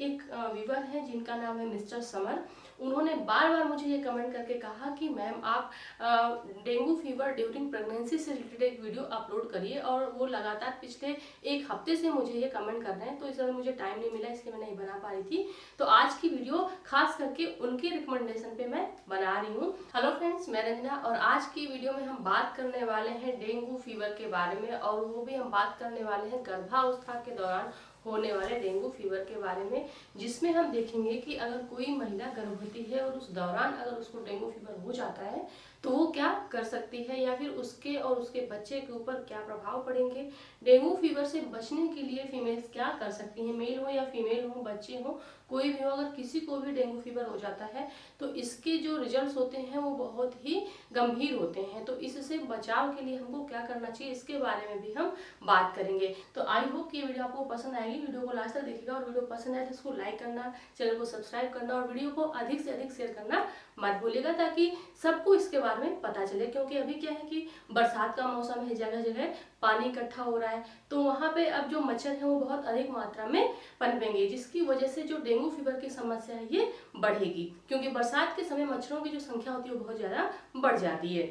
एक व्यूअर हैं जिनका नाम है मिस्टर समर। उन्होंने बार बार मुझे ये कमेंट करके कहा कि मैम आप डेंगू फीवर ड्यूरिंग प्रेगनेंसी से रिलेटेड एक वीडियो अपलोड करिए, और वो लगातार पिछले एक हफ्ते से मुझे ये कमेंट कर रहे हैं। तो इस वजह मुझे टाइम नहीं मिला, इसलिए मैं नहीं बना पा रही थी। तो आज की वीडियो खास करके उनके रिकमेंडेशन पे मैं बना रही हूँ। हेलो फ्रेंड्स, मैं रंजना, और आज की वीडियो में हम बात करने वाले हैं डेंगू फीवर के बारे में, और वो भी हम बात करने वाले हैं गर्भावस्था के दौरान होने वाले डेंगू फीवर के बारे में, जिसमें हम देखेंगे कि अगर कोई महिला गर्भवती है और उस दौरान अगर उसको डेंगू फीवर हो जाता है तो वो क्या कर सकती है, या फिर उसके और उसके बच्चे के ऊपर क्या प्रभाव पड़ेंगे। डेंगू फीवर से बचने के लिए फीमेल्स क्या कर सकती हैं, मेल हो या फीमेल हो, बच्चे हो, कोई भी हो, अगर किसी को भी डेंगू फीवर हो जाता है तो इसके जो रिजल्ट्स होते हैं वो बहुत ही गंभीर होते हैं। तो इससे बचाव के लिए हमको क्या करना चाहिए, इसके बारे में भी हम बात करेंगे। तो आई होप कि ये वीडियो आपको पसंद आएगी। वीडियो को लास्ट तक देखिएगा, और वीडियो पसंद आए तो इसको लाइक करना, चैनल को सब्सक्राइब करना, और वीडियो को अधिक से अधिक शेयर करना मत भूलिएगा, ताकि सबको इसके बारे में पता चले। क्योंकि अभी क्या है कि बरसात का मौसम है, जगह जगह पानी इकट्ठा हो रहा है, तो वहाँ पे अब जो मच्छर है वो बहुत अधिक मात्रा में पनपेंगे, जिसकी वजह से जो डेंगू फीवर की समस्या है ये बढ़ेगी। क्योंकि बरसात के समय मच्छरों की जो संख्या होती है वो बहुत ज्यादा बढ़ जाती है।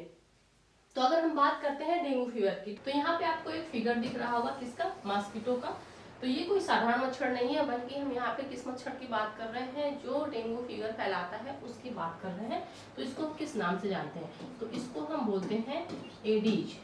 तो अगर हम बात करते हैं डेंगू फीवर की, तो यहाँ पे आपको एक फिगर दिख रहा होगा, किसका, मॉस्किटो का। तो ये कोई साधारण मच्छर नहीं है, बल्कि हम यहाँ पे किस मच्छर की बात कर रहे हैं, जो डेंगू फीवर फैलाता है उसकी बात कर रहे हैं। तो इसको हम किस नाम से जानते हैं, तो इसको हम बोलते हैं एडीज।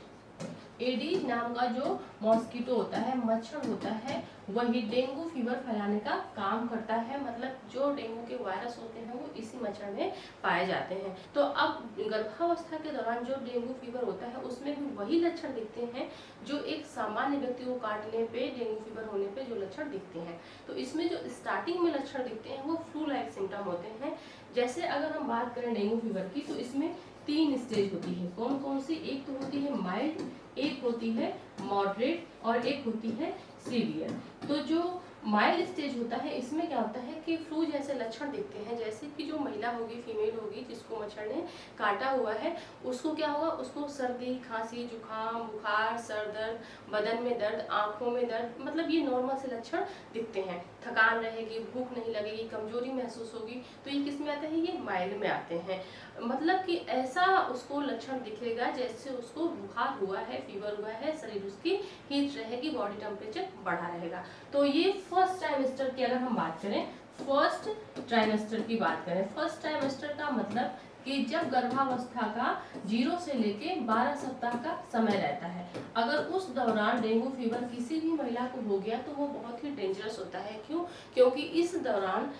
एडीज नाम का जो मॉस्किटो होता है, मच्छर होता है, वही डेंगू फीवर फैलाने का काम करता है। मतलब जो डेंगू के वायरस होते हैं वो इसी मच्छर में पाए जाते हैं। तो अब गर्भावस्था के दौरान जो डेंगू फीवर होता है उसमें भी वही लक्षण दिखते हैं जो एक सामान्य व्यक्ति को काटने पे, डेंगू फीवर होने पे जो लक्षण दिखते हैं। तो इसमें जो स्टार्टिंग में लक्षण दिखते हैं वो फ्लू लाइक सिम्टम होते हैं। जैसे अगर हम बात करें डेंगू फीवर की, तो इसमें 3 स्टेज होती है। कौन कौन सी, एक तो होती है माइल्ड, एक होती है मॉडरेट, और एक होती है सीवियर। तो जो माइल्ड स्टेज होता है इसमें क्या होता है कि फ्लू जैसे लक्षण दिखते हैं। जैसे कि जो महिला होगी, फीमेल होगी, जिसको मच्छर ने काटा हुआ है, उसको क्या होगा, उसको सर्दी, खांसी, जुकाम, बुखार, सर दर्द, बदन में दर्द, आंखों में दर्द, मतलब ये नॉर्मल से लक्षण दिखते हैं। थकान रहेगी, भूख नहीं लगेगी, कमजोरी महसूस होगी। तो ये किस में आता है, ये माइल्ड में आते हैं। मतलब कि ऐसा उसको लक्षण दिखेगा जैसे उसको बुखार हुआ है, फीवर हुआ है, शरीर उसकी हीट रहेगी, बॉडी टेम्परेचर बढ़ा रहेगा। तो ये फर्स्ट ट्राइमेस्टर की अगर हम बात करें, फर्स्ट ट्राइमेस्टर की बात करें, फर्स्ट ट्राइमेस्टर का मतलब कि जब गर्भावस्था का 0 से लेके 12 सप्ताह का समय रहता है, अगर उस दौरान डेंगू फीवर किसी भी महिला को हो गया तो वो बहुत ही डेंजरस होता है। क्यों, क्योंकि इस दौरान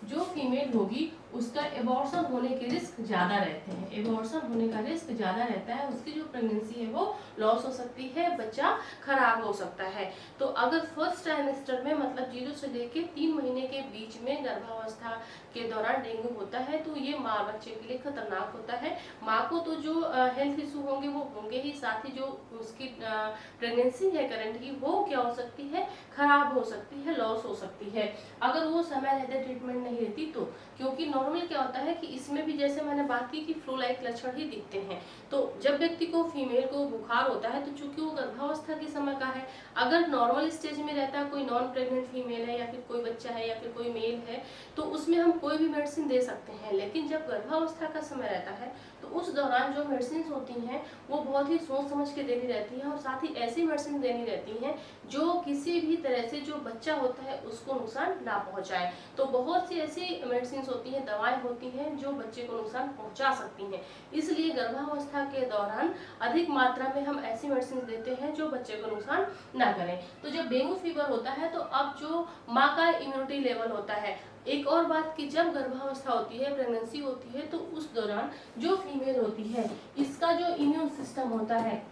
जो फीमेल होगी उसका एबॉर्शन होने के रिस्क ज्यादा रहते हैं। एबॉर्शन होने का रिस्क ज्यादा रहता है, उसकी जो प्रेगनेंसी है वो लॉस हो सकती है, बच्चा खराब हो सकता है। तो अगर फर्स्ट ट्राइमेस्टर में, मतलब 0 से लेके 3 महीने के बीच में गर्भावस्था के दौरान डेंगू होता है, तो ये माँ बच्चे के लिए खतरनाक होता है। माँ को तो जो हेल्थ इशू होंगे वो होंगे ही, साथ ही जो उसकी प्रेगनेंसी है करंट की, वो क्या हो सकती है, खराब हो सकती है, लॉस हो सकती है, अगर वो समय रहते ट्रीटमेंट नहीं लेती तो। क्योंकि नॉर्मल क्या होता है कि इसमें भी जैसे मैंने बात की कि फ्लू लाइक लक्षण ही दिखते हैं। तो जब व्यक्ति को, फीमेल को बुखार होता है, तो चूंकि वो गर्भावस्था के समय का है, अगर नॉर्मल स्टेज में रहता है, कोई नॉन प्रेग्नेंट फीमेल है, या फिर कोई बच्चा है, या फिर कोई मेल है, तो उसमें हम कोई भी मेडिसिन दे सकते हैं। लेकिन जब गर्भावस्था का समय रहता है तो उस दौरान जो मेडिसिन होती हैं वो बहुत ही सोच समझ के देनी रहती है, और साथ ही ऐसी मेडिसिन देनी रहती हैं जो किसी भी तरह से जो बच्चा होता है उसको नुकसान ना पहुंचाए। तो बहुत सी ऐसी मेडिसिन होती हैं, दवाएं होती हैं जो बच्चे को नुकसान पहुंचा सकती हैं। इसलिए गर्भावस्था के दौरान अधिक मात्रा में हम ऐसी मेडिसिन देते हैं जो बच्चे को नुकसान ना करें। तो जब डेंगू फीवर होता है तो अब जो माँ का इम्यूनिटी लेवल होता है, एक और बात कि जब गर्भावस्था होती है, प्रेगनेंसी होती है, तो उस दौरान जो फीमेल होती है इसका जो इम्यून सिस्टम होता है,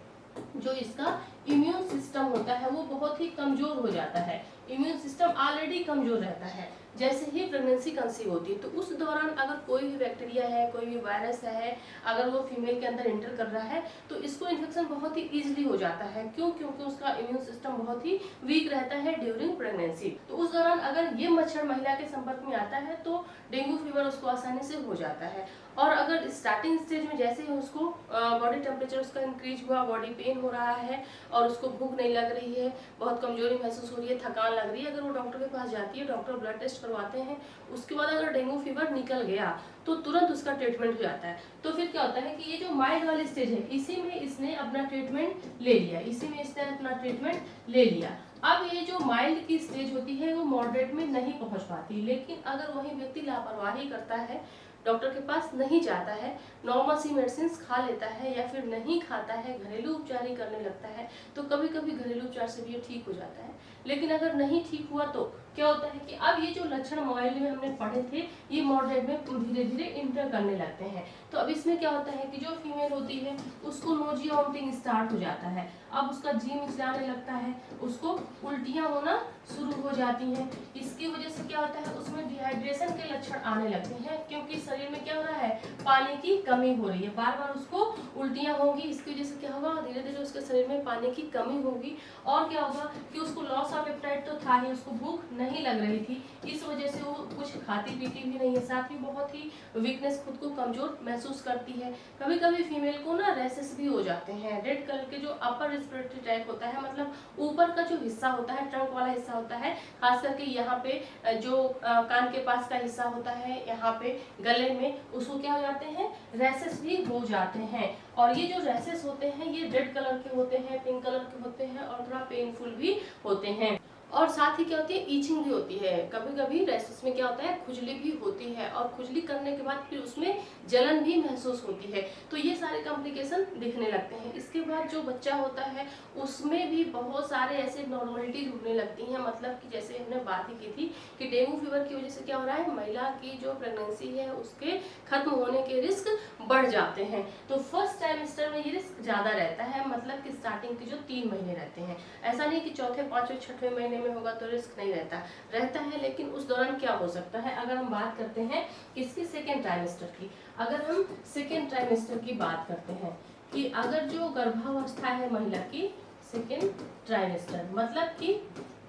जो इसका इम्यून सिस्टम होता है वो बहुत ही कमजोर हो जाता है। इम्यून सिस्टम ऑलरेडी कमजोर रहता है जैसे ही प्रेगनेंसी कंसीव होती है। तो उस दौरान अगर कोई भी बैक्टीरिया है, कोई भी वायरस है, अगर वो फीमेल के अंदर एंटर कर रहा है तो इसको इन्फेक्शन बहुत ही इजीली हो जाता है। क्यों, क्योंकि उसका इम्यून सिस्टम बहुत ही वीक रहता है ड्यूरिंग प्रेगनेंसी। तो उस दौरान अगर ये मच्छर महिला के संपर्क में आता है तो डेंगू फीवर उसको आसानी से हो जाता है। और अगर स्टार्टिंग स्टेज में जैसे ही उसको बॉडी टेम्परेचर उसका इंक्रीज हुआ, बॉडी पेन हो रहा है और उसको भूख नहीं लग रही है, बहुत कमजोरी महसूस हो रही है, थकान लग रही है, अगर वो डॉक्टर के पास जाती है, डॉक्टर ब्लड टेस्ट करवाते हैं, उसके बाद अगर डेंगू फीवर निकल गया तो तुरंत उसका ट्रीटमेंट हो जाता है। तो फिर क्या होता है कि ये जो माइल्ड वाली स्टेज है, इसी में इसने अपना ट्रीटमेंट ले लिया, इसी में इसने अपना ट्रीटमेंट ले लिया। अब ये जो माइल्ड की स्टेज होती है वो मॉडरेट में नहीं पहुंच पाती, लेकिन अगर वही व्यक्ति लापरवाही करता है, डॉक्टर के पास नहीं जाता है, नॉर्मल सी मेडिसिन खा लेता है या फिर नहीं खाता है, घरेलू उपचार ही करने लगता है, तो कभी कभी घरेलू उपचार से भी ये ठीक हो जाता है। लेकिन अगर नहीं ठीक हुआ तो क्या होता है कि अब ये जो लक्षण मोबाइल में हमने पढ़े थे, ये मॉडरेट में धीरे धीरे इंटर करने लगते हैं। तो अब इसमें क्या होता है कि जो फीमेल होती है उसको नोजिया वोमिटिंग स्टार्ट हो जाता है, अब उसका जी मिचलाने लगता है, उसको उल्टियां होना शुरू हो जाती हैं। इसकी वजह से क्या होता है, उसमें डिहाइड्रेशन के लक्षण आने लगते हैं, क्योंकि शरीर में क्या हो रहा है, पानी की कमी हो रही है, बार बार उसको उल्टियां होंगी। इसकी वजह से क्या होगा, धीरे धीरे उसके शरीर में पानी की कमी होगी। और क्या होगा कि उसको लॉस ऑफ एपेटाइट तो था ही, उसको भूख नहीं लग रही थी, इस वजह से वो कुछ खाती पीती भी नहीं है, साथ ही बहुत ही वीकनेस, खुद को कमजोर महसूस करती है। कभी कभी फीमेल को ना रैसेस भी हो जाते हैं। रेड कलर के जो अपर रेस्पिरेटरी ट्रैक होता है, मतलब ऊपर का जो हिस्सा होता है, ट्रंक वाला हिस्सा होता है, खास करके यहाँ पे जो कान के पास का हिस्सा होता है, यहाँ पे गले में, उसको क्या हो जाते हैं, रैसेस भी हो जाते हैं। और ये जो रैसेस होते हैं ये रेड कलर के होते हैं, पिंक कलर के होते हैं और थोड़ा पेनफुल भी होते हैं। और साथ ही क्या होती है, ईचिंग भी होती है। कभी कभी रैसेस में क्या होता है, खुजली भी होती है, और खुजली करने के बाद फिर उसमें जलन भी महसूस होती है। तो ये सारे कॉम्प्लिकेशन दिखने लगते हैं। इसके बाद जो बच्चा होता है उसमें भी बहुत सारे ऐसे नॉर्मलिटी ढूंढने लगती हैं, मतलब कि जैसे हमने बात ही की थी कि डेंगू फीवर की वजह से क्या हो रहा है, महिला की जो प्रेगनेंसी है उसके खत्म होने के रिस्क बढ़ जाते हैं। तो फर्स्ट ट्राइमेस्टर में ये रिस्क ज्यादा रहता है, मतलब कि स्टार्टिंग के जो 3 महीने रहते हैं। ऐसा नहीं कि चौथे, पांचवें, छठवें महीने में होगा तो रिस्क नहीं रहता है। लेकिन उस दौरान क्या हो सकता है, अगर हम बात करते हैं किसकी, सेकेंड ट्राइमेस्टर की, अगर हम सेकेंड ट्राइमेस्टर की बात करते हैं कि अगर जो गर्भावस्था है महिला की, सेकेंड ट्राइमेस्टर मतलब कि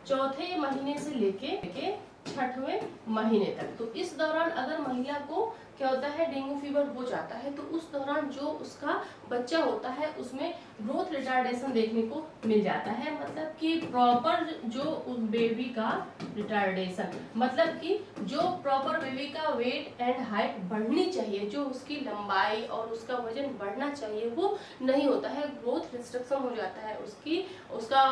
चौथे महीने से लेके छठवें महीने तक, तो इस दौरान अगर महिला को क्या होता है, डेंगू फीवर हो जाता है, तो उस दौरान जो उसका बच्चा होता है उसमें ग्रोथ रिटार्डेशन देखने को मिल जाता है। मतलब कि प्रॉपर जो उस बेबी का रिटार्डेशन, मतलब कि जो प्रॉपर बेबी का वेट एंड हाइट बढ़नी चाहिए, जो उसकी लंबाई और उसका वजन बढ़ना चाहिए, वो नहीं होता है, ग्रोथ रिस्ट्रिक्शन हो जाता है, उसका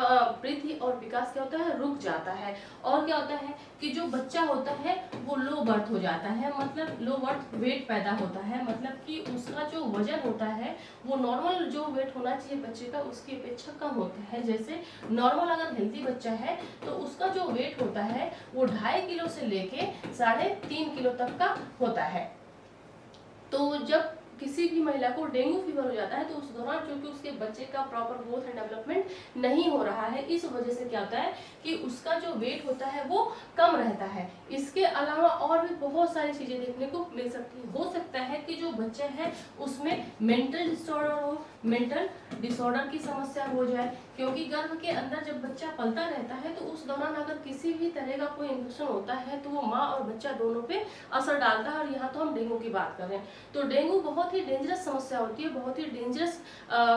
वृद्धि और विकास क्या होता है, रुक जाता है। और क्या होता है कि जो बच्चा होता है वो लो बर्थ हो जाता है, मतलब लो बर्थ वेट पैदा होता है, मतलब कि उसका जो वजन होता है वो नॉर्मल जो वेट होना चाहिए बच्चे का उसकी अपेक्षा कम होता है। जैसे नॉर्मल अगर हेल्दी बच्चा है तो उसका जो वेट होता है वो 2.5 किलो से लेके 3.5 किलो तक का होता है। तो जब किसी भी महिला को डेंगू फीवर हो जाता है तो उस दौरान क्योंकि उसके बच्चे का प्रॉपर ग्रोथ एंड डेवलपमेंट नहीं हो रहा है, इस वजह से क्या होता है कि उसका जो वेट होता है वो कम रहता है। इसके अलावा और भी बहुत सारी चीजें देखने को मिल सकती है। हो सकता है कि जो बच्चा है उसमें मेंटल डिसऑर्डर हो, मेंटल डिसऑर्डर की समस्या हो जाए, क्योंकि गर्भ के अंदर जब बच्चा पलता रहता है तो उस दौरान अगर किसी भी तरह का कोई इन्फेक्शन होता है तो वो माँ और बच्चा दोनों पे असर डालता है। और यहाँ तो हम डेंगू की बात कर रहे हैं, तो डेंगू बहुत ही डेंजरस समस्या होती है, बहुत ही डेंजरस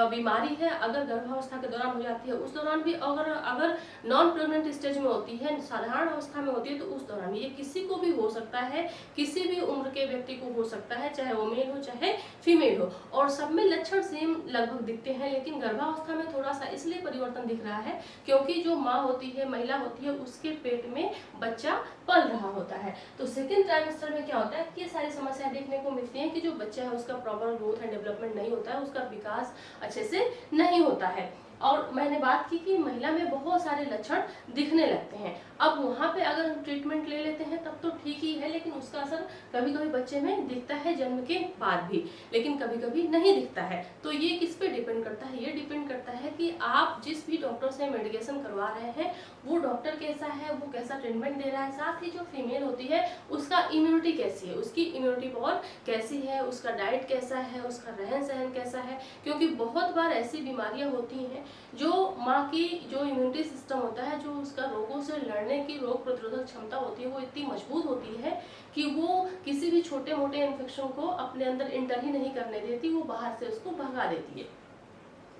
बीमारी है। अगर गर्भावस्था के दौरान हो जाती है, उस दौरान भी अगर नॉन प्रेग्नेंट स्टेज में होती है, साधारण अवस्था में होती है, तो उस दौरान ये किसी को भी हो सकता है, किसी भी उम्र के व्यक्ति को हो सकता है, चाहे वो मेल हो चाहे फीमेल हो। और सब में लक्षण सेम लगभग दिखते हैं, लेकिन गर्भावस्था में थोड़ा सा इसलिए परिवर्तन दिख रहा है क्योंकि जो माँ होती है, महिला होती है, उसके पेट में बच्चा पल रहा होता है। तो सेकेंड ट्राइमेस्टर में क्या होता है कि ये सारी समस्याएं देखने को मिलती हैं कि जो बच्चा है उसका प्रॉपर ग्रोथ एंड डेवलपमेंट नहीं होता है, उसका विकास अच्छे से नहीं होता है। और मैंने बात की कि महिला में बहुत सारे लक्षण दिखने लगते हैं। अब वहाँ पे अगर हम ट्रीटमेंट ले लेते हैं तब तो ठीक ही है, लेकिन उसका असर कभी कभी बच्चे में दिखता है जन्म के बाद भी, लेकिन कभी कभी नहीं दिखता है। तो ये किस पे डिपेंड करता है, ये डिपेंड करता है कि आप जिस भी डॉक्टर से मेडिकेशन करवा रहे हैं वो डॉक्टर कैसा है, वो कैसा ट्रीटमेंट दे रहा है, साथ ही जो फीमेल होती है उसका इम्यूनिटी कैसी है, उसकी इम्यूनिटी पावर कैसी है, उसका डाइट कैसा है, उसका रहन सहन कैसा है। क्योंकि बहुत बार ऐसी बीमारियां होती हैं जो माँ की जो इम्यूनिटी सिस्टम होता है, जो उसका रोगों से लड़ने की रोग प्रतिरोधक क्षमता होती है, वो इतनी मजबूत होती है कि वो किसी भी छोटे मोटे इन्फेक्शन को अपने अंदर इंटर ही नहीं करने देती, वो बाहर से उसको भगा देती है।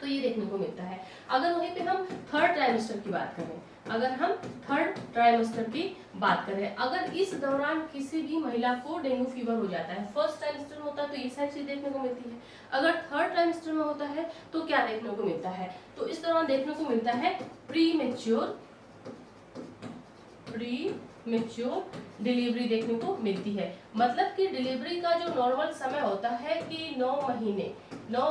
तो ये देखने को मिलता है। अगर वहीं पे हम थर्ड ट्राइमेस्टर की बात करें, अगर हम थर्ड ट्राइमेस्टर की बात करें, अगर इस दौरान किसी भी महिला को डेंगू फीवर हो जाता है, फर्स्ट ट्राइमेस्टर में होता है तो ये सारी चीज देखने को मिलती है, अगर थर्ड ट्राइमेस्टर में होता है तो क्या देखने को मिलता है, तो इस दौरान देखने को मिलता है प्रीमेच्योर डिलीवरी देखने को मिलती है। मतलब कि डिलीवरी का जो नॉर्मल समय होता है कि 9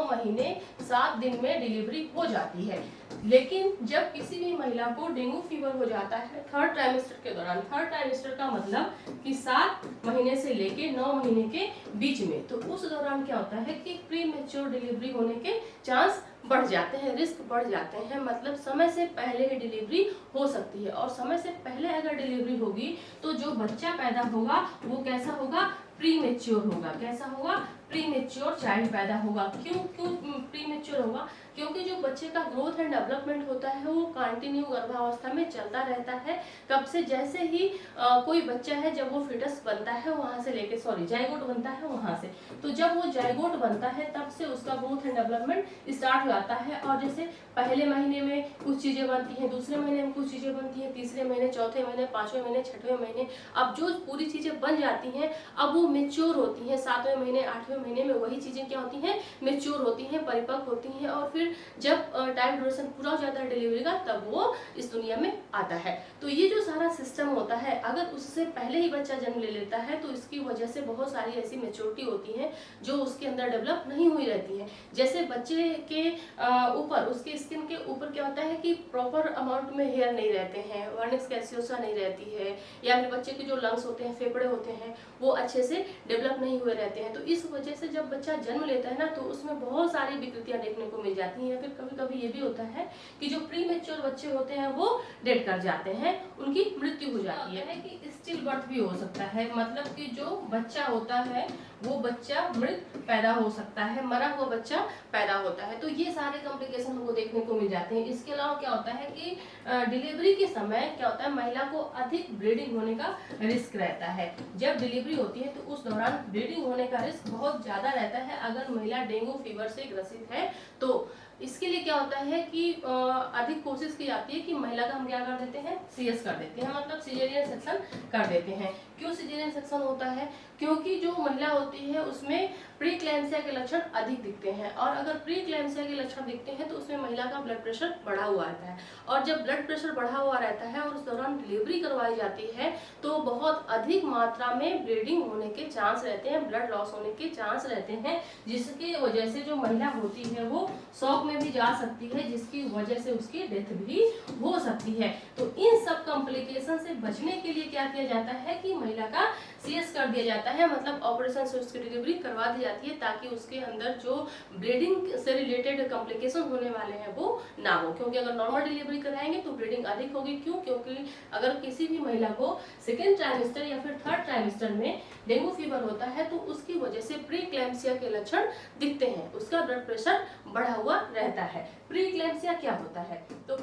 महीने 7 दिन में डिलीवरी हो जाती है, लेकिन जब किसी भी महिला को डेंगू फीवर हो जाता है थर्ड ट्राइमेस्टर के दौरान, थर्ड ट्राइमेस्टर का मतलब कि 7 महीने से लेके 9 महीने के बीच में, तो उस दौरान क्या होता है कि प्री मैच्योर डिलीवरी होने के चांस बढ़ जाते हैं, रिस्क बढ़ जाते हैं। मतलब समय से पहले ही डिलीवरी हो सकती है, और समय से पहले अगर डिलीवरी होगी तो जो बच्चा पैदा होगा वो कैसा होगा, प्री मैच्योर होगा। कैसा होगा, प्री मैच्योर चाइल्ड पैदा होगा। क्यों प्री मैच्योर होगा, क्योंकि जो बच्चे का ग्रोथ एंड डेवलपमेंट होता है वो कंटिन्यू गर्भावस्था में चलता रहता है। कब से, जैसे ही कोई बच्चा है जब वो फिटस बनता है वहां से लेके जायगोट बनता है वहां से, तो जब वो जायगोट बनता है तब से उसका ग्रोथ एंड डेवलपमेंट स्टार्ट हो जाता है। और जैसे पहले महीने में कुछ चीजें बनती हैं, दूसरे महीने में कुछ चीजें बनती हैं, तीसरे महीने, चौथे महीने, पांचवें महीने, छठवें महीने, अब जो पूरी चीजें बन जाती हैं अब वो मेच्योर होती हैं। 7वें महीने 8वें महीने में वही चीजें क्या होती हैं, मेच्योर होती हैं, परिपक्व होती हैं, और फिर जब टाइम ड्यूरेशन पूरा हो जाता है डिलीवरी का तब वो इस दुनिया में आता है। तो ये जो सारा सिस्टम होता है, अगर उससे पहले ही बच्चा जन्म ले लेता है तो इसकी वजह से बहुत सारी ऐसी मेच्योरिटी होती है जो उसके अंदर डेवलप नहीं हुई रहती है। जैसे बच्चे के ऊपर, उसके स्किन के ऊपर क्या होता है कि प्रॉपर अमाउंट में हेयर नहीं रहते हैं, वर्निक्स कैसियोसा नहीं रहती है, या फिर बच्चे के जो लंग्स होते हैं, फेफड़े होते हैं, वो अच्छे से डेवलप नहीं हुए रहते हैं। तो इस वजह से जब बच्चा जन्म लेता है ना तो उसमें बहुत सारी विकृतियां देखने को मिल जाती हैं। फिर कभी कभी ये भी होता है कि जो प्री मैच्योर बच्चे होते हैं वो डेड कर जाते हैं, उनकी मृत्यु हो जाती है कि स्टिल बर्थ भी हो सकता है। मतलब कि जो बच्चा होता है वो बच्चा मृत पैदा हो सकता है, मरा हुआ बच्चा पैदा होता है। तो ये सारे कॉम्प्लिकेशन हमको देखने को मिल जाते हैं। इसके अलावा क्या होता है कि डिलीवरी के समय क्या होता है, महिला को अधिक ब्लीडिंग होने का रिस्क रहता है। जब डिलीवरी होती है तो उस दौरान ब्लीडिंग होने का रिस्क बहुत ज्यादा रहता है अगर महिला डेंगू फीवर से ग्रसित है तो। इसके लिए क्या होता है कि अधिक कोशिश की जाती है कि महिला का हम क्या कर देते हैं, सीएस कर देते हैं, मतलब सिजेरियन सेक्शन कर देते हैं। क्यों सिजेरियन सेक्शन होता है, क्योंकि जो महिला होती है उसमें प्रीक्लैम्सिया के लक्षण अधिक दिखते हैं, और अगर प्रीक्लैम्सिया के लक्षण दिखते हैं तो उसमें महिला का ब्लड प्रेशर बढ़ा हुआ रहता है, और जब ब्लड प्रेशर बढ़ा हुआ रहता है और उस दौरान डिलीवरी करवाई जाती है तो बहुत अधिक मात्रा में ब्लीडिंग होने के चांस रहते हैं, ब्लड लॉस होने के चांस रहते हैं, जिसकी वजह से जो महिला होती है वो शॉक में भी जा सकती है, जिसकी वजह से उसकी डेथ भी हो सकती है। तो इन सब कॉम्प्लिकेशन से बचने के लिए क्या किया जाता है कि महिला का सीएस कर दिया जाता है, मतलब ऑपरेशन से उसकी डिलीवरी करवा दी जाती है, ताकि उसके अंदर जो ब्लीडिंग से रिलेटेड कॉम्प्लिकेशन होने वाले हैं वो ना हो। क्योंकि अगर नॉर्मल डिलीवरी कराएंगे तो ब्लीडिंग अधिक होगी। क्यों, क्योंकि अगर किसी भी महिला को सेकेंड ट्राइमेस्टर या फिर थर्ड ट्राइमेस्टर में डेंगू फीवर होता है तो उसकी वजह से प्रीक्लैम्सिया के लक्षण दिखते हैं, उसका ब्लड प्रेशर बढ़ा हुआ रहता है। प्रीक्लैम्सिया क्या होता है, तो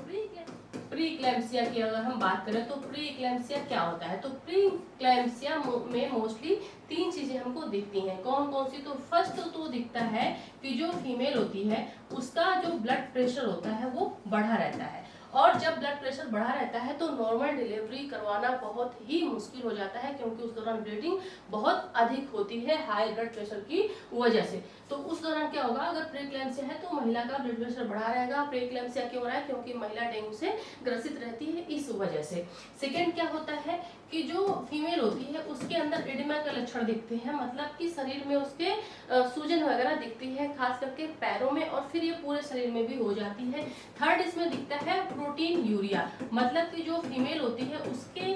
प्रीक्लैम्सिया की अगर हम बात करें तो प्रीक्लैम्सिया क्या होता है, तो प्रीक्लैम्सिया में मोस्टली 3 चीजें हमको दिखती हैं। कौन कौन सी, तो फर्स्ट तो दिखता है कि जो फीमेल होती है उसका जो ब्लड प्रेशर होता है वो बढ़ा रहता है, और जब ब्लड प्रेशर बढ़ा रहता है तो नॉर्मल डिलीवरी करवाना बहुत ही मुश्किल हो जाता है, क्योंकि उस दौरान ब्लीडिंग बहुत अधिक होती है हाई ब्लड प्रेशर की वजह से। तो उस दौरान क्या होगा, अगर प्रीक्लैम्सिया है तो महिला का ब्लड प्रेशर बढ़ा रहेगा। प्रीक्लैम्सिया क्यों हो रहा है, क्योंकि महिला डेंगू से ग्रसित रहती है, इस वजह से। सेकेंड क्या होता है कि जो फीमेल होती है उसके अंदर एडिमा के लक्षण दिखते हैं, मतलब कि शरीर में उसके सूजन वगैरह दिखती है, खास करके पैरों में, और फिर ये पूरे शरीर में भी हो जाती है। थर्ड इसमें दिखता है प्रोटीन यूरिया, मतलब कि जो फीमेल होती है उसके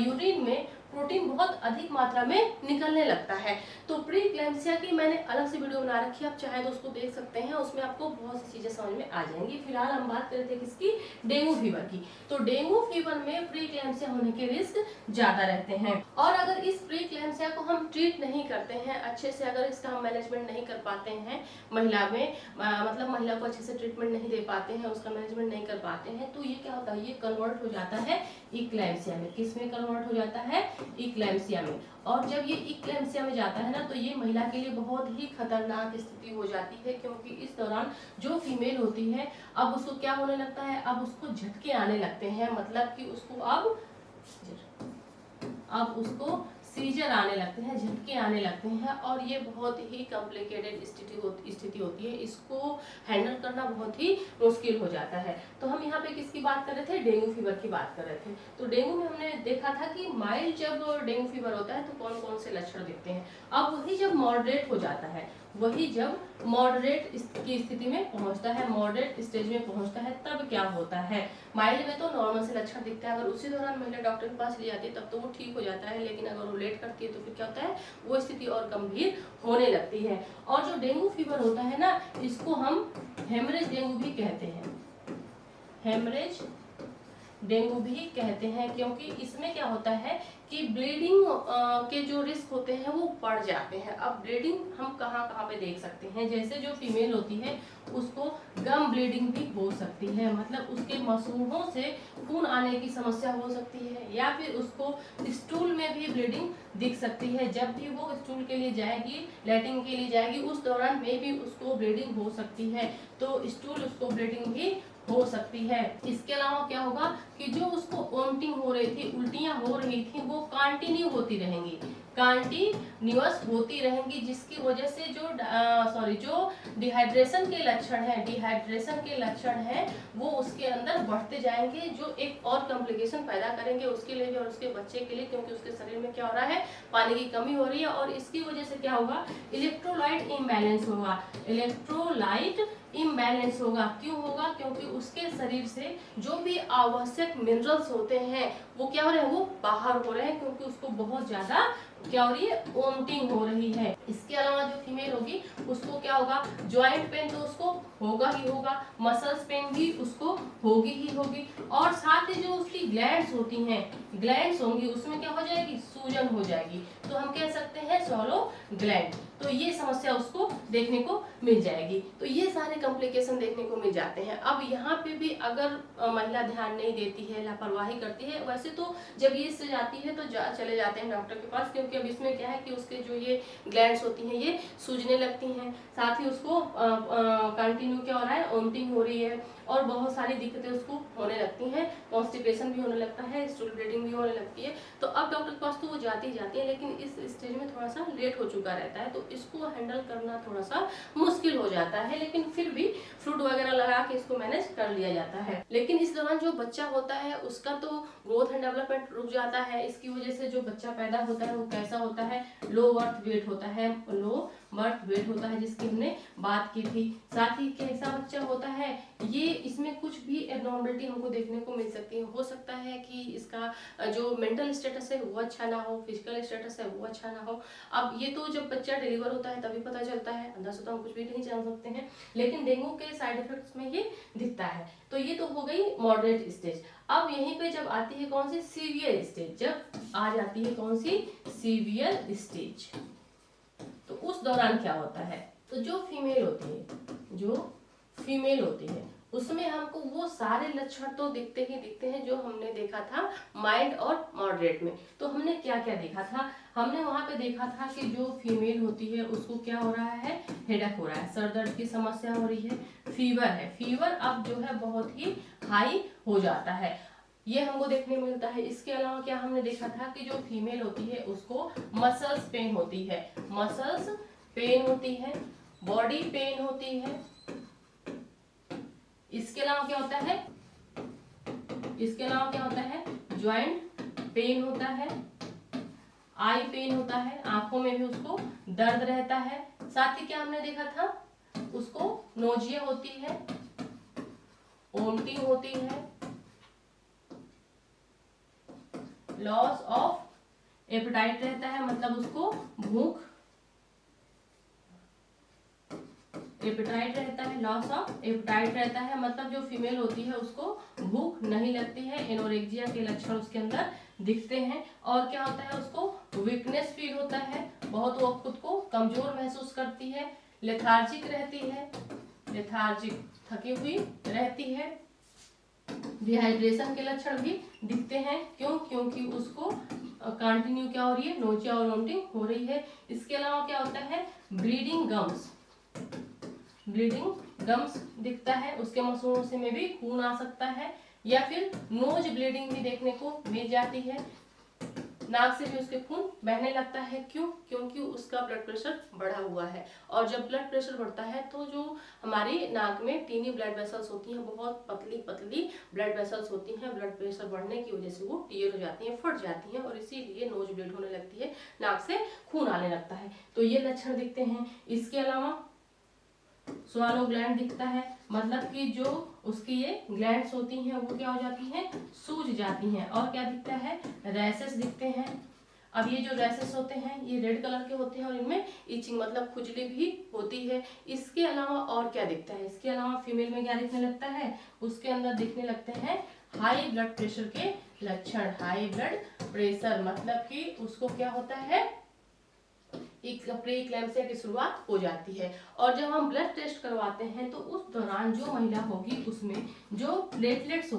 यूरिन में प्रोटीन बहुत अधिक मात्रा में निकलने लगता है। तो प्रीक्लैम्सिया की मैंने अलग से वीडियो बना रखी है, आप चाहे तो उसको देख सकते हैं, उसमें आपको बहुत सी चीजें समझ में आ जाएंगी। फिलहाल हम बात कर रहे थे किसकी, डेंगू फीवर की। तो डेंगू फीवर में प्रीक्लैम्सिया होने के रिस्क ज्यादा रहते हैं, और अगर इस प्रीक्लैम्सिया को हम ट्रीट नहीं करते हैं अच्छे से, अगर इसका हम मैनेजमेंट नहीं कर पाते हैं महिला में, मतलब महिला को अच्छे से ट्रीटमेंट नहीं दे पाते हैं, उसका मैनेजमेंट नहीं कर पाते हैं, तो ये क्या होता है, ये कन्वर्ट हो जाता है इक्लैम्सिया में। किस में कन्वर्ट हो जाता है, इक्लेम्सिया में। और जब ये इक्लेम्सिया में जाता है ना, तो ये महिला के लिए बहुत ही खतरनाक स्थिति हो जाती है, क्योंकि इस दौरान जो फीमेल होती है अब उसको क्या होने लगता है, अब उसको झटके आने लगते हैं, मतलब कि उसको अब उसको सीजर आने लगते हैं, झटके आने लगते हैं, और ये बहुत ही कॉम्प्लिकेटेड स्थिति होती है। इसको हैंडल करना बहुत ही मुश्किल हो जाता है। तो हम यहाँ पे किसकी बात कर रहे थे, डेंगू फीवर की बात कर रहे थे। तो डेंगू में हमने देखा था कि माइल्ड जब डेंगू फीवर होता है तो कौन कौन से लक्षण दिखते हैं। अब वही जब मॉडरेट हो जाता है, वही जब मॉडरेट की स्थिति में पहुंचता है, मॉडरेट स्टेज में पहुंचता है, तब क्या होता है। माइल्ड में तो नॉर्मल से लक्षण दिखता है, अगर उसी दौरान महिला डॉक्टर के पास ले जाती है तब तो वो ठीक हो जाता है, लेकिन अगर वो लेट करती है तो फिर क्या होता है, वो स्थिति और गंभीर होने लगती है। और जो डेंगू फीवर होता है ना, इसको हम हेमरेज डेंगू भी कहते हैं, हेमरेज डेंगू भी कहते हैं, क्योंकि इसमें क्या होता है कि ब्लीडिंग के जो रिस्क होते हैं वो बढ़ जाते हैं। अब ब्लीडिंग हम कहाँ कहाँ पे देख सकते हैं, जैसे जो फीमेल होती है उसको गम ब्लीडिंग भी हो सकती है, मतलब उसके मसूड़ों से खून आने की समस्या हो सकती है, या फिर उसको स्टूल में भी ब्लीडिंग दिख सकती है। जब भी वो स्टूल के लिए जाएगी, लैट्रिन के लिए जाएगी, उस दौरान में भी उसको ब्लीडिंग हो सकती है, तो स्टूल उसको ब्लीडिंग भी हो सकती है। इसके अलावा क्या होगा कि जो उसको वोमिटिंग हो रही थी, उल्टियां हो रही थी, वो कंटिन्यू होती रहेंगी, कंटिन्यूअस होती रहेंगी, जिसकी वजह से जो डिहाइड्रेशन के लक्षण है, डिहाइड्रेशन के लक्षण है वो उसके अंदर बढ़ते जाएंगे, जो एक और कॉम्प्लिकेशन पैदा करेंगे उसके लिए भी और उसके बच्चे के लिए, क्योंकि उसके शरीर में क्या हो रहा है, पानी की कमी हो रही है। और इसकी वजह से क्या होगा, इलेक्ट्रोलाइट इम्बैलेंस होगा, इलेक्ट्रोलाइट इम्बैलेंस होगा। क्यों होगा, क्योंकि उसके शरीर से जो भी आवश्यक मिनरल्स होते हैं वो क्या हो रहे हैं, वो बाहर हो रहे हैं, क्योंकि उसको बहुत ज्यादा क्या हो रही है, वोमिटिंग हो रही है। इसके अलावा जो फीमेल होगी उसको क्या होगा, ज्वाइंट पेन तो उसको होगा ही होगा, मसल्स पेन भी उसको होगी ही होगी, और साथ ही जो उसकी ग्लैंड्स होती हैं, ग्लैंड्स होंगी, उसमें क्या हो जाएगी, सूजन हो जाएगी, तो हम कह सकते हैं स्वॉलो ग्लैंड। तो ये समस्या उसको देखने को मिल जाएगी। तो ये सारे कॉम्प्लिकेशन देखने को मिल जाते हैं। अब यहाँ पे भी अगर महिला ध्यान नहीं देती है, लापरवाही करती है, वैसे तो जब ये से जाती है तो चले जाते हैं डॉक्टर के पास, क्योंकि अब इसमें क्या है कि उसके जो ये ग्लैंड्स होती हैं ये सूजने लगती हैं, साथ ही उसको कंटिन्यू क्या हो रहा है, वोमिटिंग हो रही है, और बहुत सारी दिक्कतें उसको होने लगती हैं, कॉन्स्टिपेशन भी होने लगता है, स्टूल ब्लीडिंग भी होने लगती है। तो अब डॉक्टर के पास तो वो जाती ही जाती है, लेकिन इस स्टेज में थोड़ा सा लेट हो चुका रहता है, तो इसको हैंडल करना थोड़ा सा मुश्किल हो जाता है, लेकिन फिर भी फ्रूट वगैरह लगा के इसको मैनेज कर लिया जाता है। लेकिन इस दौरान जो बच्चा होता है उसका तो ग्रोथ एंड डेवलपमेंट रुक जाता है। इसकी वजह से जो बच्चा पैदा होता है वो कैसा होता है, लो बर्थ वेट होता है, लो बर्थ वेट होता है, जिसकी हमने बात की थी। साथ ही कैसा बच्चा होता है, ये इसमें कुछ भी एबनॉर्मलिटी हमको देखने को मिल सकती है। हो सकता है कि इसका जो मेंटल स्टेटस है वो अच्छा ना हो, फिजिकल स्टेटस है वो अच्छा ना हो। अब ये तो जब बच्चा डिलीवर होता है तभी पता चलता है, अंदर से तो हम कुछ भी नहीं जान सकते हैं, लेकिन डेंगू के साइड इफेक्ट्स में ये दिखता है। तो ये तो हो गई मॉडरेट स्टेज। अब यहीं पे जब आती है कौन सी, सीवियर स्टेज, जब आ जाती है कौन सी, सीवियर स्टेज, तो उस दौरान क्या होता है, तो जो फीमेल होती है उसमें हमको वो सारे लक्षण तो दिखते ही दिखते हैं जो हमने देखा था माइल्ड और मॉडरेट में। तो हमने क्या क्या देखा था, हमने वहां पे देखा था कि जो फीमेल होती है उसको क्या हो रहा है, हेडेक हो रहा है, सर दर्द की समस्या हो रही है, फीवर है, फीवर अब जो है बहुत ही हाई हो जाता है, ये हमको देखने को मिलता है। इसके अलावा क्या हमने देखा था कि जो फीमेल होती है उसको मसल्स पेन होती है, मसल्स पेन होती है, बॉडी पेन होती है। इसके अलावा क्या होता है, ज्वाइंट पेन होता है, आई पेन होता है, आंखों में भी उसको दर्द रहता है। साथ ही क्या हमने देखा था, उसको नोजिया होती है, वोमिटिंग होती है, लॉस ऑफ एपेटाइट रहता है, मतलब उसको भूख, एपेटाइट रहता है, लॉस ऑफ एपेटाइट रहता है, मतलब जो फीमेल होती है उसको भूख नहीं लगती है, एनोरेक्सिया के लक्षण उसके अंदर दिखते हैं। और क्या होता है, उसको वीकनेस फील होता है, बहुत वो खुद को कमजोर महसूस करती है, लेथार्जिक रहती है, लेथार्जिक थकी हुई रहती है, डिहाइड्रेशन के लक्षण भी दिखते हैं। क्यों, क्योंकि उसको कंटिन्यू क्या हो रही है, नोचिया और वोमिटिंग हो रही है। इसके अलावा क्या होता है, ब्लीडिंग गम्स, ब्लीडिंग गम्स दिखता है, उसके मसूड़ों से में भी खून आ सकता है, या फिर नोज ब्लीडिंग भी देखने को मिल जाती है, नाक से भी उसके खून बहने लगता है। क्यों? क्योंकि उसका ब्लड प्रेशर बढ़ा हुआ है, और जब ब्लड प्रेशर बढ़ता है तो जो हमारी नाक में टीनी ब्लड वेसल्स होती हैं, बहुत पतली पतली ब्लड वेसल्स होती हैं, ब्लड प्रेशर बढ़ने की वजह से वो टीयर हो जाती हैं, फट जाती हैं, और इसीलिए नोज ब्लीड होने लगती है, नाक से खून आने लगता है। तो ये लक्षण दिखते हैं। इसके अलावा स्वालो ग्लैंड दिखता है, मतलब कि जो उसकी ये ग्लैंड्स होती हैं वो क्या हो जाती हैं, सूज जाती हैं। और क्या दिखता है, रैसेस दिखते हैं। अब ये जो रैसेस होते हैं ये रेड कलर के होते हैं, और इनमें इचिंग मतलब खुजली भी होती है। इसके अलावा और क्या दिखता है, इसके अलावा फीमेल में क्या दिखने लगता है, उसके अंदर दिखने लगते हैं हाई ब्लड प्रेशर के लक्षण। हाई ब्लड प्रेशर मतलब कि उसको क्या होता है, प्री-इक्लैम्सिया की शुरुआत हो जाती है। और जब हम ब्लड टेस्ट करवाते हैं तो उस दौरान जो महिला होगी उसमें जो प्लेटलेट्स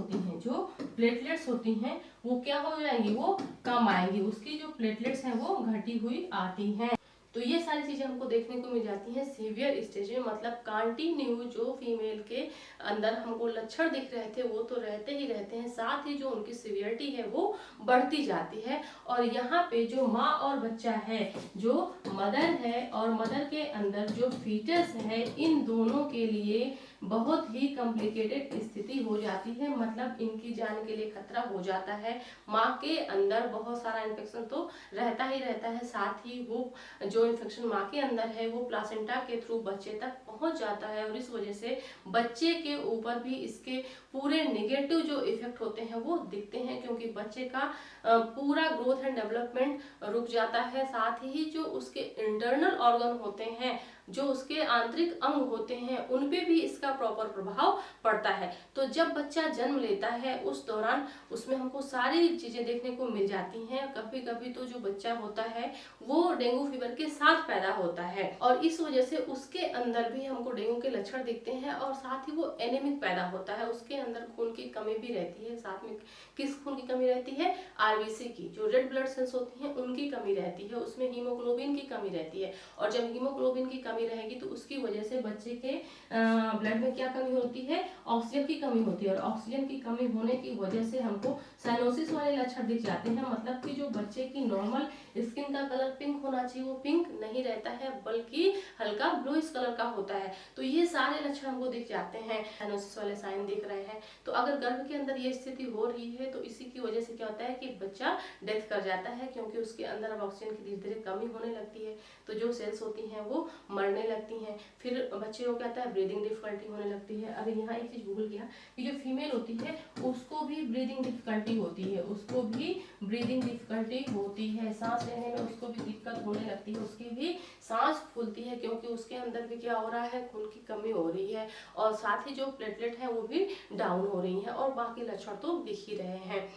होती हैं वो क्या हो जाएंगी, वो कम आएंगी, उसकी जो प्लेटलेट्स हैं वो घटी हुई आती हैं। तो ये सारी चीजें हमको देखने को मिल जाती हैं सीवियर स्टेज में, मतलब कंटिन्यू जो फीमेल के अंदर हमको लक्षण दिख रहे थे वो तो रहते ही रहते हैं, साथ ही जो उनकी सीवियरिटी है वो बढ़ती जाती है। और यहाँ पे जो माँ और बच्चा है, जो मदर है और मदर के अंदर जो फीटस है, इन दोनों के लिए बहुत ही कॉम्प्लिकेटेड स्थिति हो जाती है, मतलब इनकी जान के लिए खतरा हो जाता है। माँ के अंदर बहुत सारा इन्फेक्शन तो रहता ही रहता है, साथ ही वो जो इन्फेक्शन माँ के अंदर है वो प्लासेंटा के थ्रू बच्चे तक पहुंच जाता है, और इस वजह से बच्चे के ऊपर भी इसके पूरे नेगेटिव जो इफेक्ट होते हैं वो दिखते हैं, क्योंकि बच्चे का पूरा ग्रोथ एंड डेवलपमेंट रुक जाता है। साथ ही जो उसके इंटरनल ऑर्गन होते हैं, जो उसके आंतरिक अंग होते हैं, उन पे भी इसका प्रॉपर प्रभाव पड़ता है। तो जब बच्चा जन्म लेता है उस दौरान उसमें हमको सारी चीजें देखने को मिल जाती हैं। कभी कभी तो जो बच्चा होता है वो डेंगू फीवर के साथ पैदा होता है, और इस वजह से उसके अंदर भी हमको डेंगू के लक्षण दिखते हैं, और साथ ही वो एनीमिक पैदा होता है, उसके अंदर खून की कमी भी रहती है। साथ में किस खून की कमी रहती है, आरबीसी की, जो रेड ब्लड सेल्स होती हैं उनकी कमी रहती है, उसमें हीमोग्लोबिन की कमी रहती है। और जब हीमोग्लोबिन की कमी रहेगी तो उसकी वजह से बच्चे के ब्लड में क्या कमी होती है, ऑक्सीजन की कमी होती है, और ऑक्सीजन की कमी होने की वजह से हमको साइनोसिस वाले लक्षण दिख जाते हैं, मतलब कि जो बच्चे की नॉर्मल स्किन का कलर पिंक होना चाहिए वो पिंक नहीं रहता है, बल्कि हल्का ब्लूइश कलर का होता है। तो ये सारे लक्षण हमको दिख जाते हैं, साइनोसिस वाले साइन दिख रहे हैं। तो अगर गर्भ के अंदर ये स्थिति हो रही है तो इसी की वजह से क्या होता है कि बच्चा डेथ कर जाता है, क्योंकि उसके अंदर अब ऑक्सीजन की धीरे धीरे कमी होने लगती है, तो जो सेल्स होती हैं वो मरने लगती हैं। फिर बच्चे को क्या होता है, ब्रीदिंग डिफिकल्टी होने लगती है। अभी यहाँ एक चीज भूल गया कि जो फीमेल होती है उसको भी ब्रीदिंग डिफिकल्टी होती है, उसको भी ब्रीदिंग डिफिकल्टी होती है, सांस लेने में उसको भी दिक्कत होने लगती है, उसकी भी सांस फूलती है, क्योंकि उसके अंदर भी क्या हो रहा है, खून की कमी हो रही है, और साथ ही जो प्लेटलेट है वो भी डाउन हो रही है, और बाकी लक्षण तो दिख ही रहे हैं।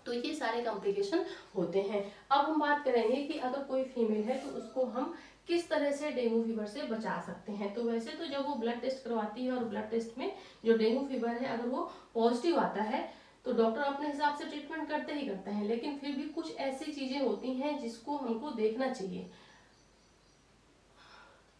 तो ये सारे कॉम्प्लिकेशन होते हैं। अब हम बात करेंगे कि अगर कोई फीमेल है तो उसको हम किस तरह से डेंगू फीवर से बचा सकते हैं। तो वैसे तो जब वो ब्लड टेस्ट करवाती है और ब्लड टेस्ट में जो डेंगू फीवर है अगर वो पॉजिटिव आता है तो डॉक्टर अपने हिसाब से ट्रीटमेंट करते ही करते हैं, लेकिन फिर भी कुछ ऐसी चीजें होती हैं जिसको हमको देखना चाहिए,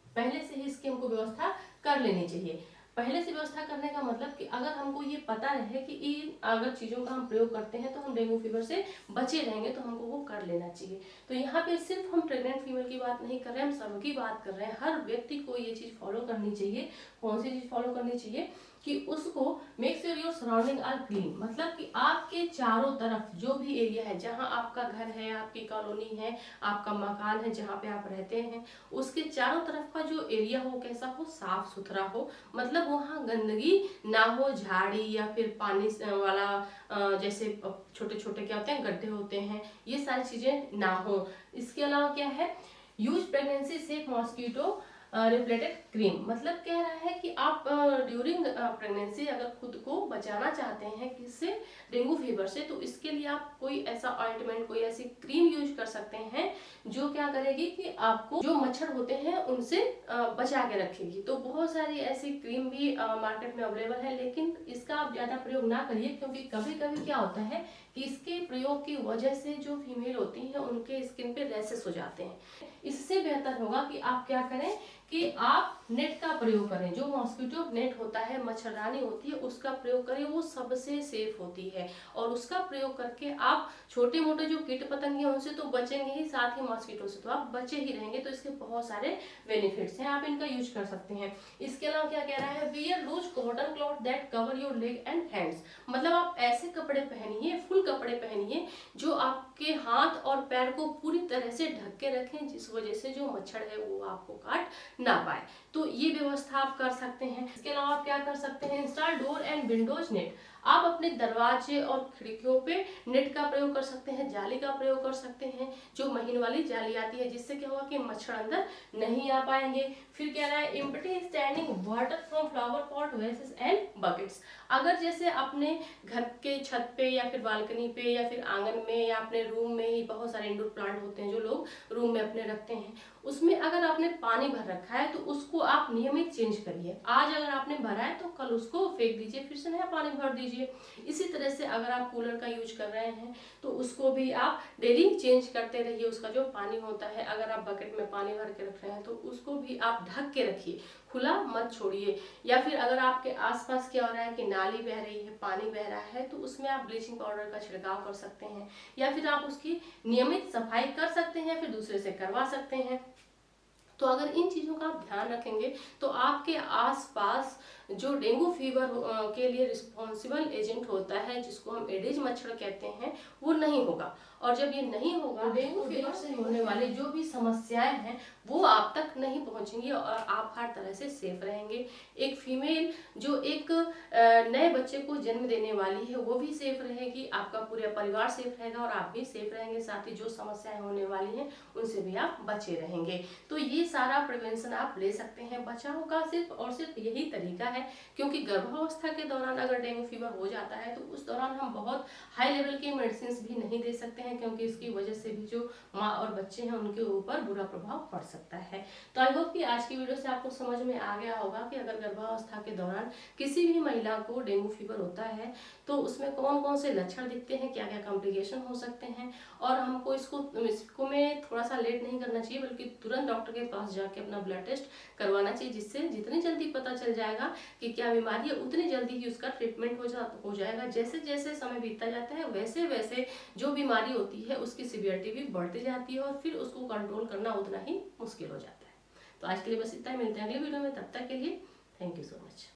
पहले से ही इसकी हमको व्यवस्था कर लेनी चाहिए। पहले से व्यवस्था करने का मतलब कि अगर हमको ये पता रहे कि इन अगर चीजों का हम प्रयोग करते हैं तो हम डेंगू फीवर से बचे रहेंगे, तो हमको वो कर लेना चाहिए। तो यहाँ पे सिर्फ हम प्रेग्नेंट फीमेल की बात नहीं कर रहे हैं, हम सबकी बात कर रहे हैं। हर व्यक्ति को ये चीज फॉलो करनी चाहिए। कौन सी चीज फॉलो करनी चाहिए कि उसको make sure your surrounding are clean, मतलब कि आपके चारों तरफ जो भी एरिया है, जहाँ आपका घर है, आपकी कॉलोनी है, आपका मकान है, जहाँ पे आप रहते हैं, उसके चारों तरफ का जो एरिया हो कैसा हो, साफ सुथरा हो, मतलब वहाँ गंदगी ना हो, झाड़ी या फिर पानी वाला जैसे छोटे छोटे क्या होते हैं गड्ढे होते हैं, ये सारी चीजें ना हो। इसके अलावा क्या है, use pregnancy safe mosquito related cream. मतलब कह रहा है कि आप ड्यूरिंग प्रेगनेंसी अगर खुद को बचाना चाहते हैं किससे, डेंगू फीवर से, तो इसके लिए आप कोई ऐसा ऑइंटमेंट, कोई ऐसी क्रीम यूज कर सकते हैं जो क्या करेगी कि आपको जो मच्छर होते हैं उनसे बचा के रखेगी। तो बहुत सारी ऐसी क्रीम भी मार्केट में अवेलेबल है, लेकिन इसका आप ज्यादा प्रयोग ना करिए, क्योंकि कभी कभी क्या होता है कि इसके प्रयोग की वजह से जो फीमेल होती हैं उनके स्किन पे रैशेस हो जाते हैं। इससे बेहतर होगा कि आप क्या करें कि आप नेट का प्रयोग करें। जो मॉस्किटो नेट होता है, मच्छरदानी होती है, उसका प्रयोग करें, वो सबसे सेफ होती है। और उसका प्रयोग करके आप छोटे मोटे जो कीट पतंगे उनसे तो बचेंगे ही, साथ ही मॉस्किटो से तो आप बचे ही रहेंगे। तो इसके बहुत सारे बेनिफिट्स हैं, आप इनका यूज कर सकते हैं। इसके अलावा क्या कह रहा है, wear loose cotton cloth that cover your leg and hands. मतलब आप ऐसे कपड़े पहनिए, फुल कपड़े पहनिए जो आपके हाथ और पैर को पूरी तरह से ढक के रखें, जिस वजह से जो मच्छर है वो आपको काट ना पाए। तो ये व्यवस्था आप कर सकते हैं। इसके अलावा आप क्या कर सकते हैं, install door and Windows net. आप अपने दरवाजे और खिड़कियों पे नेट का प्रयोग कर सकते हैं, जाली का प्रयोग कर सकते हैं, जो महीन वाली जाली आती है, जिससे क्या होगा कि मच्छर अंदर नहीं आ पाएंगे। फिर क्या रहा है, empty standing water from flower pot, vases and buckets. अगर जैसे अपने घर के छत पे या फिर बालकनी पे या फिर आंगन में या अपने रूम में ही बहुत सारे इंडोर प्लांट होते हैं जो लोग रूम में अपने रखते हैं, उसमें अगर आपने पानी भर रखा है तो उसको आप नियमित चेंज करिए। आज अगर आपने भरा है तो कल उसको फेंक दीजिए, फिर से नया पानी भर दीजिए। इसी तरह से अगर आप कूलर का यूज कर रहे हैं तो उसको भी आप डेली चेंज करते रहिए। उसका जो पानी होता है, अगर आप बकेट में पानी भर के रख रहे हैं तो उसको भी आप ढक के रखिए, खुला मत छोड़िए। या फिर अगर आपके आसपास क्या हो रहा है कि नाली बह रही है, पानी बह रहा है, तो उसमें आप ब्लीचिंग पाउडर का छिड़काव कर सकते हैं, या फिर आप उसकी नियमित सफाई कर सकते हैं, फिर दूसरे से करवा सकते हैं। तो अगर इन चीज़ों का आप ध्यान रखेंगे तो आपके आसपास जो डेंगू फीवर के लिए रिस्पॉन्सिबल एजेंट होता है, जिसको हम एडिज मच्छर कहते हैं, वो नहीं होगा। और जब ये नहीं होगा तो डेंगू फीवर से होने वाली जो भी समस्याएं हैं वो आप तक नहीं पहुंचेंगी और आप हर तरह से सेफ रहेंगे। एक फीमेल जो एक नए बच्चे को जन्म देने वाली है वो भी सेफ रहेगी, आपका पूरा परिवार सेफ रहेगा और आप भी सेफ रहेंगे। साथ ही जो समस्याएं होने वाली हैं उनसे भी आप बचे रहेंगे। तो ये सारा प्रिवेंशन आप ले सकते हैं। बचाव का सिर्फ और सिर्फ यही तरीका है, क्योंकि गर्भावस्था के दौरान अगर डेंगू फीवर हो जाता है तो उस दौरान हम बहुत हाई लेवल के मेडिसिन भी नहीं दे सकते हैं, क्योंकि इसकी वजह से भी जो माँ और बच्चे हैं उनके ऊपर बुरा प्रभाव पड़ सकता है। तो आई होप कि आज की वीडियो से आपको समझ में आ गया होगा कि अगर गर्भावस्था के दौरान किसी भी महिला को डेंगू फीवर होता है तो उसमें कौन कौन से लक्षण दिखते हैं, क्या क्या कॉम्प्लिकेशन हो सकते हैं, और हमको इसको में थोड़ा सा लेट नहीं करना चाहिए, बल्कि तुरंत डॉक्टर के पास जाके अपना ब्लड टेस्ट करवाना चाहिए, जिससे जितनी जल्दी पता चल जाएगा कि क्या बीमारी है उतनी जल्दी ही उसका ट्रीटमेंट हो जाएगा। जैसे जैसे समय बीतता जाता है वैसे वैसे जो बीमारी होती है उसकी सीवियरिटी भी बढ़ती जाती है और फिर उसको कंट्रोल करना उतना ही मुश्किल हो जाता है। तो आज के लिए बस इतना ही, मिलते हैं अगली वीडियो में, तब तक के लिए थैंक यू सो मच।